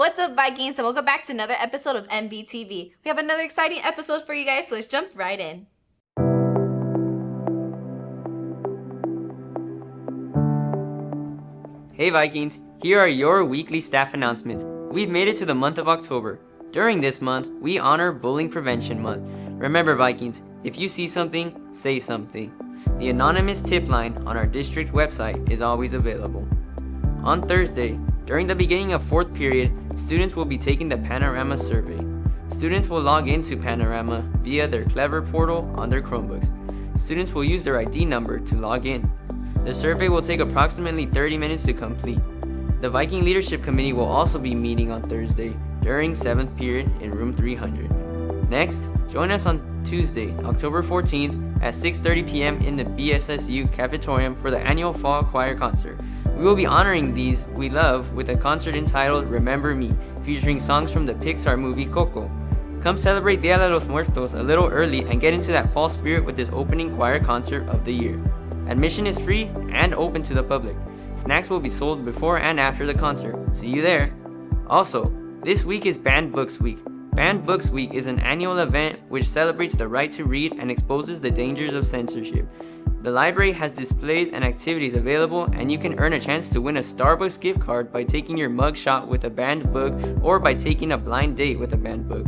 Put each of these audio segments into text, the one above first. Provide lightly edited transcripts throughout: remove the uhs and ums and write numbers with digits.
What's up, Vikings, and welcome back to another episode of MBTV. We have another exciting episode for you guys, so let's jump right in. Hey Vikings, here are your weekly staff announcements. We've made it to the month of October. During this month, we honor Bullying Prevention Month. Remember Vikings, if you see something, say something. The anonymous tip line on our district website is always available. On Thursday, during the beginning of 4th period, students will be taking the Panorama survey. Students will log into Panorama via their Clever portal on their Chromebooks. Students will use their ID number to log in. The survey will take approximately 30 minutes to complete. The Viking Leadership Committee will also be meeting on Thursday during 7th period in room 300. Next, join us on Tuesday, October 14th at 6:30 p.m. in the BSSU cafetorium for the annual Fall Choir Concert. We will be honoring these we love with a concert entitled Remember Me, featuring songs from the Pixar movie Coco. Come celebrate Dia de los Muertos a little early and get into that fall spirit with this opening choir concert of the year. Admission is free and open to the public. Snacks will be sold before and after the concert. See you there. Also, this week is Banned Books Week. Banned Books Week is an annual event which celebrates the right to read and exposes the dangers of censorship. The library has displays and activities available, and you can earn a chance to win a Starbucks gift card by taking your mugshot with a banned book or by taking a blind date with a banned book.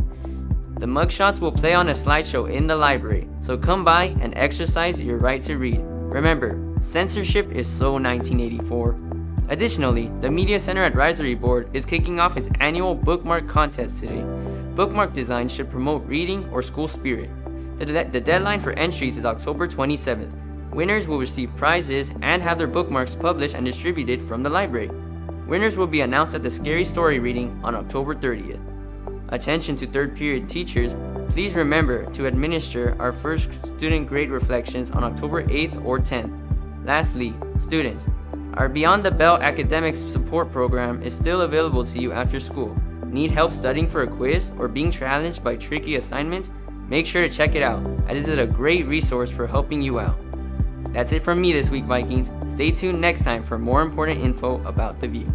The mugshots will play on a slideshow in the library, so come by and exercise your right to read. Remember, censorship is so 1984. Additionally, the Media Center Advisory Board is kicking off its annual bookmark contest today. Bookmark design should promote reading or school spirit. The deadline for entries is October 27th. Winners will receive prizes and have their bookmarks published and distributed from the library. Winners will be announced at the Scary Story reading on October 30th. Attention to 3rd period teachers, please remember to administer our first student grade reflections on October 8th or 10th. Lastly, students, our Beyond the Bell academic support program is still available to you after school. Need help studying for a quiz or being challenged by tricky assignments? Make sure to check it out, as it is a great resource for helping you out. That's it from me this week, Vikings. Stay tuned next time for more important info about The View.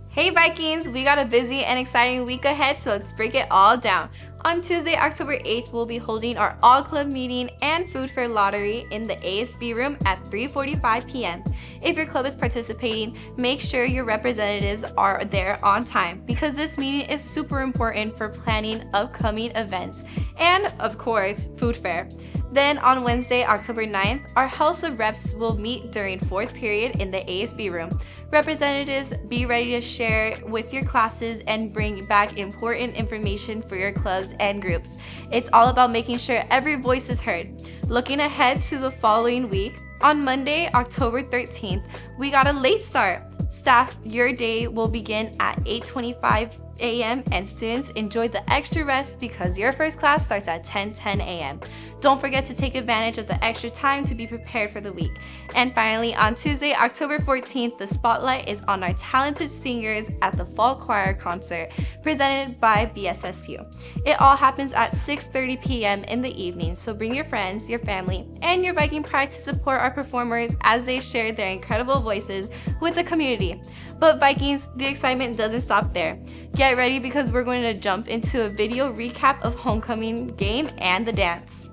Hey Vikings, we got a busy and exciting week ahead, so let's break it all down. On Tuesday, October 8th, we'll be holding our all-club meeting and food fair lottery in the ASB room at 3:45 p.m. If your club is participating, make sure your representatives are there on time because this meeting is super important for planning upcoming events and, of course, food fair. Then on Wednesday, October 9th, our House of Reps will meet during 4th period in the ASB room. Representatives, be ready to share with your classes and bring back important information for your clubs and groups. It's all about making sure every voice is heard. Looking ahead to the following week, on Monday, October 13th, we got a late start. Staff, your day will begin at 8:25 a.m. and students enjoy the extra rest because your first class starts at 10:10 a.m. Don't forget to take advantage of the extra time to be prepared for the week. And finally, on Tuesday, October 14th, the spotlight is on our talented singers at the Fall Choir Concert presented by BSSU. It all happens at 6:30 p.m. in the evening, so bring your friends, your family, and your Viking pride to support our performers as they share their incredible voices with the community. But Vikings, the excitement doesn't stop there. Get ready because we're going to jump into a video recap of homecoming game and the dance.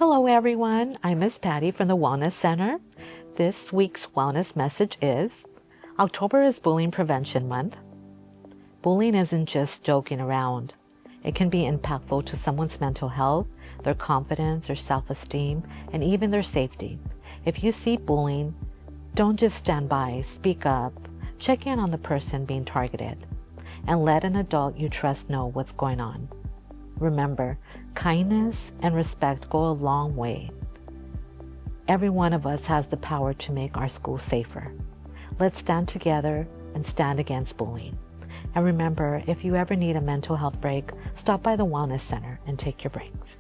Hello everyone, I'm Miss Patty from the Wellness Center. This week's wellness message is October is Bullying Prevention Month. Bullying isn't just joking around. It can be impactful to someone's mental health, their confidence, their self-esteem, and even their safety. If you see bullying, don't just stand by, speak up, check in on the person being targeted, and let an adult you trust know what's going on. Remember, kindness and respect go a long way. Every one of us has the power to make our school safer. Let's stand together and stand against bullying. And remember, if you ever need a mental health break, stop by the Wellness Center and take your breaks.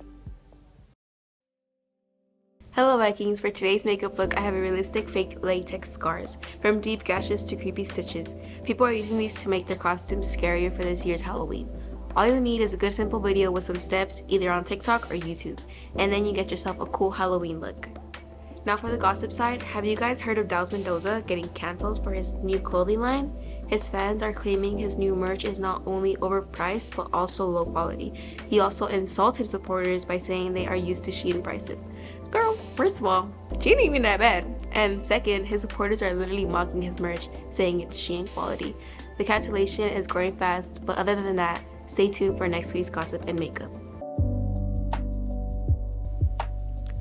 Hello Vikings, for today's makeup look I have a realistic fake latex scars, from deep gashes to creepy stitches. People are using these to make their costumes scarier for this year's Halloween. All you need is a good simple video with some steps either on TikTok or YouTube, and then you get yourself a cool Halloween look. Now for the gossip side, have you guys heard of Daus Mendoza getting cancelled for his new clothing line? His fans are claiming his new merch is not only overpriced but also low quality. He also insulted supporters by saying they are used to Shein prices. Girl, first of all, Shein ain't even that bad. And second, his supporters are literally mocking his merch, saying it's Shein quality. The cancellation is growing fast, but other than that, stay tuned for next week's gossip and makeup.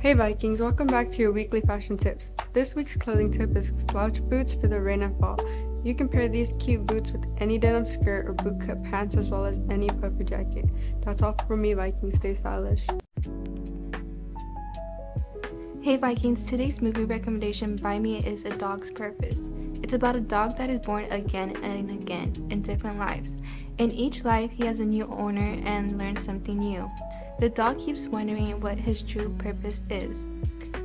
Hey Vikings, welcome back to your weekly fashion tips. This week's clothing tip is slouch boots for the rain and fall. You can pair these cute boots with any denim skirt or bootcut pants as well as any puffy jacket. That's all from me, Vikings. Stay stylish. Hey Vikings, today's movie recommendation by me is A Dog's Purpose. It's about a dog that is born again and again in different lives. In each life, he has a new owner and learns something new. The dog keeps wondering what his true purpose is.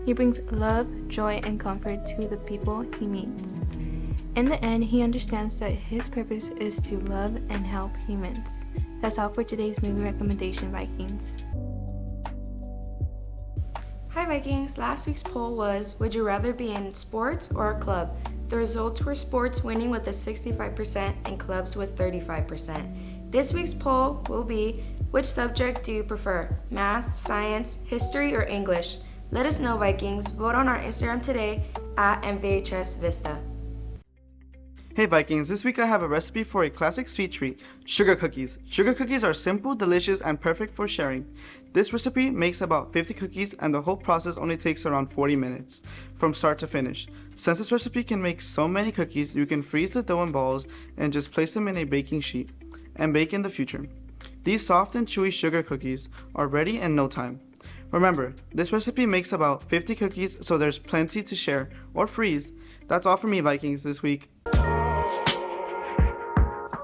He brings love, joy, and comfort to the people he meets. In the end, he understands that his purpose is to love and help humans. That's all for today's movie recommendation, Vikings. Hi Vikings, last week's poll was, would you rather be in sports or a club? The results were sports winning with a 65% and clubs with 35%. This week's poll will be, which subject do you prefer? Math, science, history, or English? Let us know, Vikings. Vote on our Instagram today at MVHSVista. Hey Vikings, this week I have a recipe for a classic sweet treat, sugar cookies. Sugar cookies are simple, delicious, and perfect for sharing. This recipe makes about 50 cookies and the whole process only takes around 40 minutes from start to finish. Since this recipe can make so many cookies, you can freeze the dough in balls and just place them in a baking sheet and bake in the future. These soft and chewy sugar cookies are ready in no time. Remember, this recipe makes about 50 cookies, so there's plenty to share or freeze. That's all for me, Vikings, this week.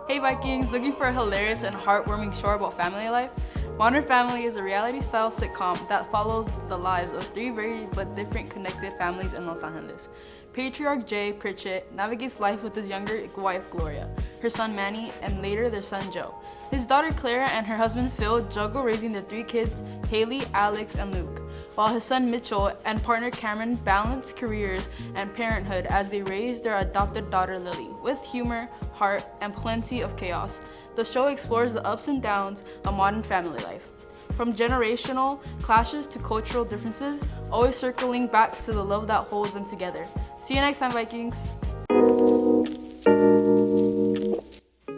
Hey Vikings, looking for a hilarious and heartwarming show about family life? Modern Family is a reality-style sitcom that follows the lives of three very but different connected families in Los Angeles. Patriarch Jay Pritchett navigates life with his younger wife Gloria, her son Manny, and later their son Joe. His daughter Clara and her husband Phil juggle raising their three kids, Haley, Alex, and Luke, while his son Mitchell and partner Cameron balance careers and parenthood as they raise their adopted daughter Lily, with humor, heart, and plenty of chaos. The show explores the ups and downs of modern family life, from generational clashes to cultural differences, always circling back to the love that holds them together. See you next time, Vikings!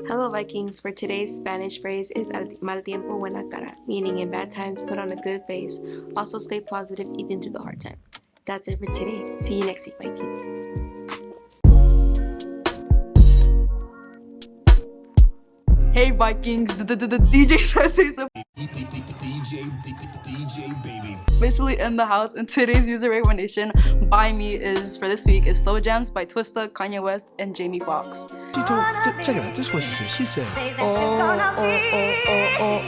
Hello Vikings, for today's Spanish phrase is mal tiempo buena cara, meaning in bad times put on a good face. Also stay positive even through the hard times. That's it for today. See you next week, Vikings. Hey Vikings, the DJ says he's officially in the house, and today's user recommendation by me is, for this week, is Slow Jams by Twista, Kanye West, and Jamie Foxx. Check it out, this is what she said. She said,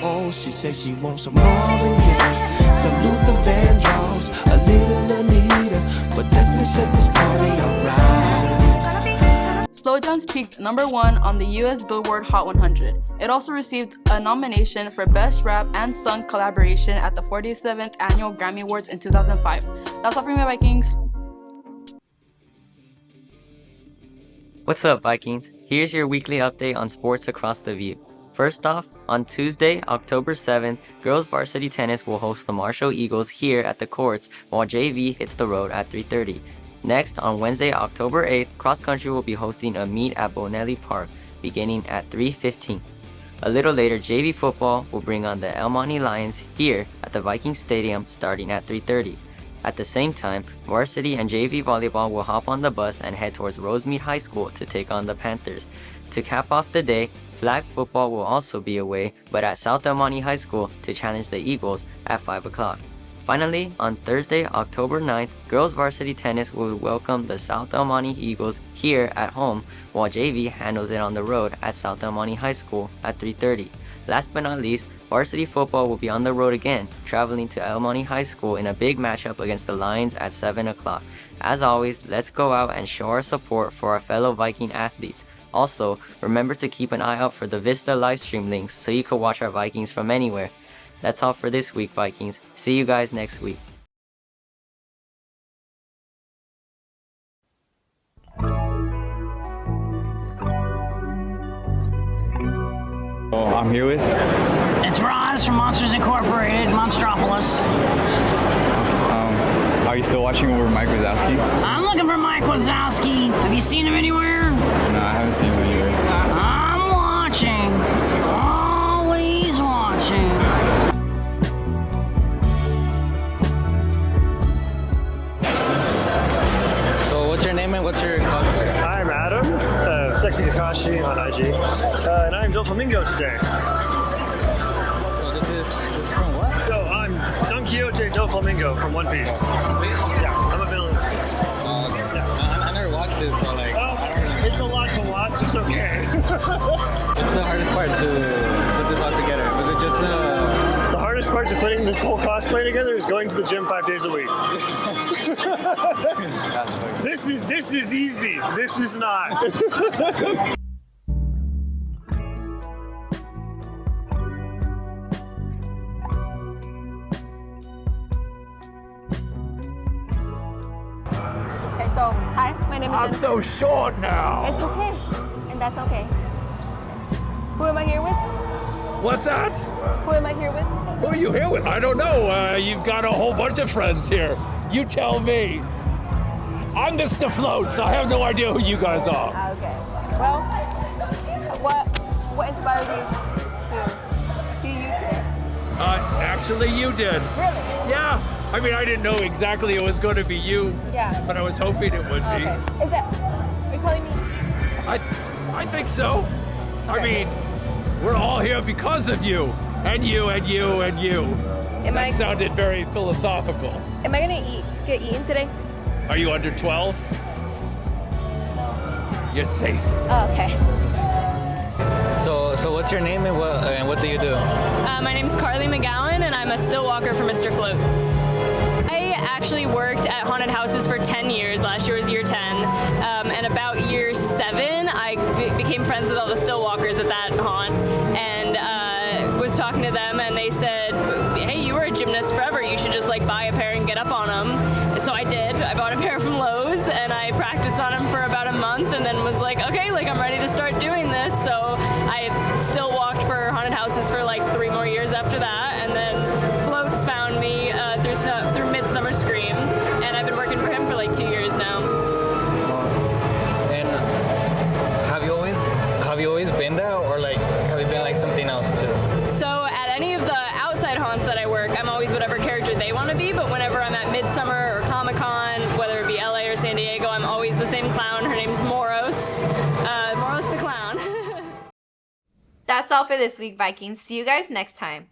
oh, she said she wants some Marvin Gaye, some Luther Vandross, a little Anita, but definitely set this party alright. Slow Jams peaked #1 on the US Billboard Hot 100. It also received a nomination for Best Rap and Sung Collaboration at the 47th Annual Grammy Awards in 2005. That's all for me, Vikings. What's up, Vikings? Here's your weekly update on sports across the view. First off, on Tuesday, October 7th, girls varsity tennis will host the Marshall Eagles here at the courts while JV hits the road at 3:30. Next, on Wednesday, October 8th, cross country will be hosting a meet at Bonelli Park beginning at 3:15. A little later, JV football will bring on the El Monte Lions here at the Vikings Stadium starting at 3:30. At the same time, varsity and JV volleyball will hop on the bus and head towards Rosemead High School to take on the Panthers. To cap off the day, flag football will also be away, but at South El Monte High School to challenge the Eagles at 5 o'clock. Finally, on Thursday, October 9th, girls varsity tennis will welcome the South El Monte Eagles here at home, while JV handles it on the road at South El Monte High School at 3:30. Last but not least, varsity football will be on the road again, traveling to El Monte High School in a big matchup against the Lions at 7 o'clock. As always, let's go out and show our support for our fellow Viking athletes. Also, remember to keep an eye out for the VISTA livestream links so you can watch our Vikings from anywhere. That's all for this week, Vikings. See you guys next week. I'm here with. It's Roz from Monsters Incorporated, Monstropolis. Are you still watching over Mike Wazowski? I'm looking for Mike Wazowski. Have you seen him anywhere? No, I haven't seen him anywhere. I'm watching. Always watching. So, what's your name and what's your cosplay? I'm Adam, Sexy Kakashi on IG, and I'm Doflamingo today. So, this is from what? So I'm Don Quixote Doflamingo from One Piece. Yeah, I'm a villain. I never watched this, so like. It's a lot to watch. It's okay. What's the hardest part to put this all together? Was it just The hardest part to putting this whole cosplay together is going to the gym 5 days a week. This is easy. This is not. Okay, so hi, my name is I'm so short now. It's okay, and that's okay. Who am I here with? What's that? Who am I here with? Who are you here with? I don't know. You've got a whole bunch of friends here. You tell me. I'm Mr. Floats. I have no idea who you guys are. Okay. Well, what inspired you to be you today? Actually, you did. Really? Yeah. I mean, I didn't know exactly it was going to be you. Yeah. But I was hoping it would be. Okay. Are you calling me? I think so. I mean, we're all here because of you. And you, and you, and you. That sounded very philosophical. Am I gonna get eaten today? Are you under 12? You're safe. Oh, okay. So what's your name and what do you do? My name's Carly McGowan, and I'm a still walker for Mr. Floats. I actually worked at haunted houses for 10 years. Last year was year 10. And about year 7, I became friends with all the still walkers at that haunt, and was talking to them, and they said, hey, you were a gymnast forever. You should just like buy a pair and get up on them. So I did. I bought a pair from Lowe's, and I practiced on them for about a month, and then was like, okay, like I'm ready to start doing this. So I still walked for haunted houses for like 3 more years after that, and then Floats found me through Midsummer Scream, and I've been working for him for like 2 years now. And have you always been that, or like have you been like something else too? So at any of the outside haunts that I work, I'm always whatever character they want to be, but whenever I'm at Midsummer or Comic-Con, whether it be LA or San Diego, I'm always the same clown. Her name's Moros. Moros the Clown. That's all for this week, Vikings. See you guys next time.